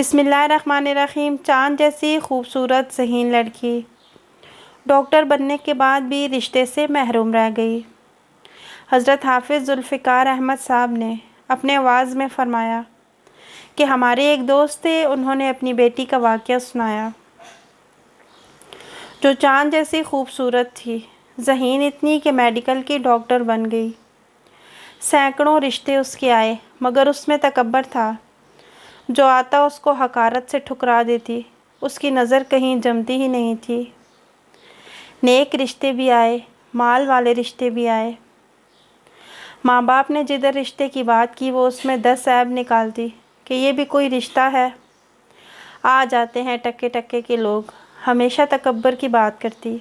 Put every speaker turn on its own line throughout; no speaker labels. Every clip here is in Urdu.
بسم اللہ الرحمن الرحیم۔ چاند جیسی خوبصورت ذہین لڑکی ڈاکٹر بننے کے بعد بھی رشتے سے محروم رہ گئی۔ حضرت حافظ ذوالفقار احمد صاحب نے اپنے وعظ میں فرمایا کہ ہمارے ایک دوست تھے، انہوں نے اپنی بیٹی کا واقعہ سنایا جو چاند جیسی خوبصورت تھی، ذہین اتنی کہ میڈیکل کی ڈاکٹر بن گئی۔ سینکڑوں رشتے اس کے آئے مگر اس میں تکبر تھا، جو آتا اس کو حقارت سے ٹھکرا دیتی، اس کی نظر کہیں جمتی ہی نہیں تھی۔ نیک رشتے بھی آئے، مال والے رشتے بھی آئے۔ ماں باپ نے جدھر رشتے کی بات کی وہ اس میں 10 عیب نکالتی کہ یہ بھی کوئی رشتہ ہے۔ آ جاتے ہیں ٹکے ٹکے کے لوگ، ہمیشہ تکبر کی بات کرتی۔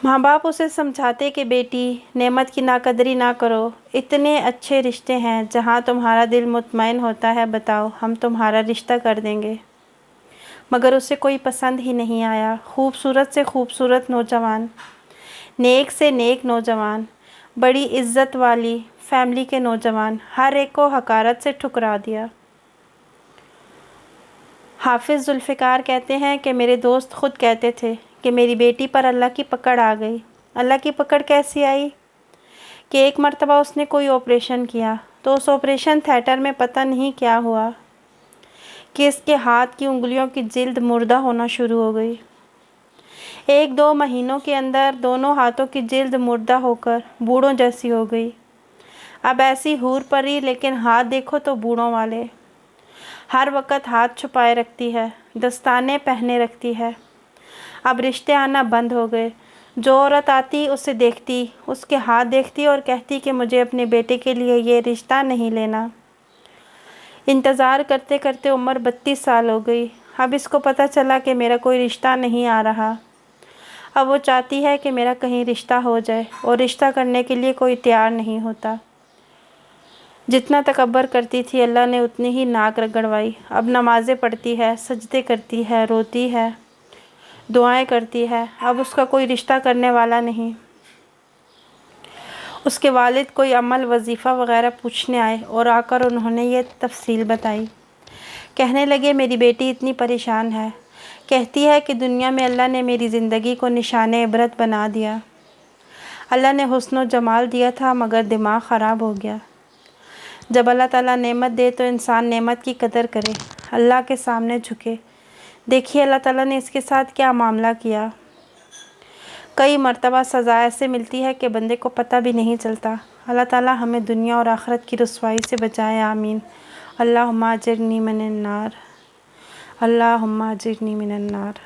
ماں باپ اسے سمجھاتے کہ بیٹی نعمت کی ناقدری نہ کرو، اتنے اچھے رشتے ہیں جہاں تمہارا دل مطمئن ہوتا ہے، بتاؤ ہم تمہارا رشتہ کر دیں گے۔ مگر اسے کوئی پسند ہی نہیں آیا۔ خوبصورت سے خوبصورت نوجوان، نیک سے نیک نوجوان، بڑی عزت والی فیملی کے نوجوان، ہر ایک کو حقارت سے ٹھکرا دیا۔ حافظ ذوالفقار کہتے ہیں کہ میرے دوست خود کہتے تھے کہ میری بیٹی پر اللہ کی پکڑ آ گئی۔ اللہ کی پکڑ کیسی آئی؟ کہ ایک مرتبہ اس نے کوئی آپریشن کیا تو اس آپریشن تھیٹر میں پتہ نہیں کیا ہوا کہ اس کے ہاتھ کی انگلیوں کی جلد مردہ ہونا شروع ہو گئی۔ 1-2 مہینوں کے اندر دونوں ہاتھوں کی جلد مردہ ہو کر بوڑھوں جیسی ہو گئی۔ اب ایسی حور پری، لیکن ہاتھ دیکھو تو بوڑھوں والے۔ ہر وقت ہاتھ چھپائے رکھتی ہے، دستانے پہنے رکھتی ہے۔ اب رشتے آنا بند ہو گئے۔ جو عورت آتی اسے دیکھتی، اس کے ہاتھ دیکھتی اور کہتی کہ مجھے اپنے بیٹے کے لیے یہ رشتہ نہیں لینا۔ انتظار کرتے کرتے عمر 32 سال ہو گئی۔ اب اس کو پتہ چلا کہ میرا کوئی رشتہ نہیں آ رہا۔ اب وہ چاہتی ہے کہ میرا کہیں رشتہ ہو جائے، اور رشتہ کرنے کے لیے کوئی تیار نہیں ہوتا۔ جتنا تکبر کرتی تھی اللہ نے اتنی ہی ناک رگڑوائی۔ اب نمازیں پڑھتی ہے، سجدے کرتی ہے، روتی ہے، دعائیں کرتی ہے، اب اس کا کوئی رشتہ کرنے والا نہیں۔ اس کے والد کوئی عمل وظیفہ وغیرہ پوچھنے آئے اور آ کر انہوں نے یہ تفصیل بتائی۔ کہنے لگے میری بیٹی اتنی پریشان ہے، کہتی ہے کہ دنیا میں اللہ نے میری زندگی کو نشان عبرت بنا دیا۔ اللہ نے حسن و جمال دیا تھا مگر دماغ خراب ہو گیا۔ جب اللہ تعالیٰ نعمت دے تو انسان نعمت کی قدر کرے، اللہ کے سامنے جھکے۔ دیکھیے اللہ تعالیٰ نے اس کے ساتھ کیا معاملہ کیا۔ کئی مرتبہ سزا ایسے ملتی ہے کہ بندے کو پتہ بھی نہیں چلتا۔ اللہ تعالیٰ ہمیں دنیا اور آخرت کی رسوائی سے بچائے، آمین۔ اللہم اجرنی من النار، اللہم اجرنی من النار۔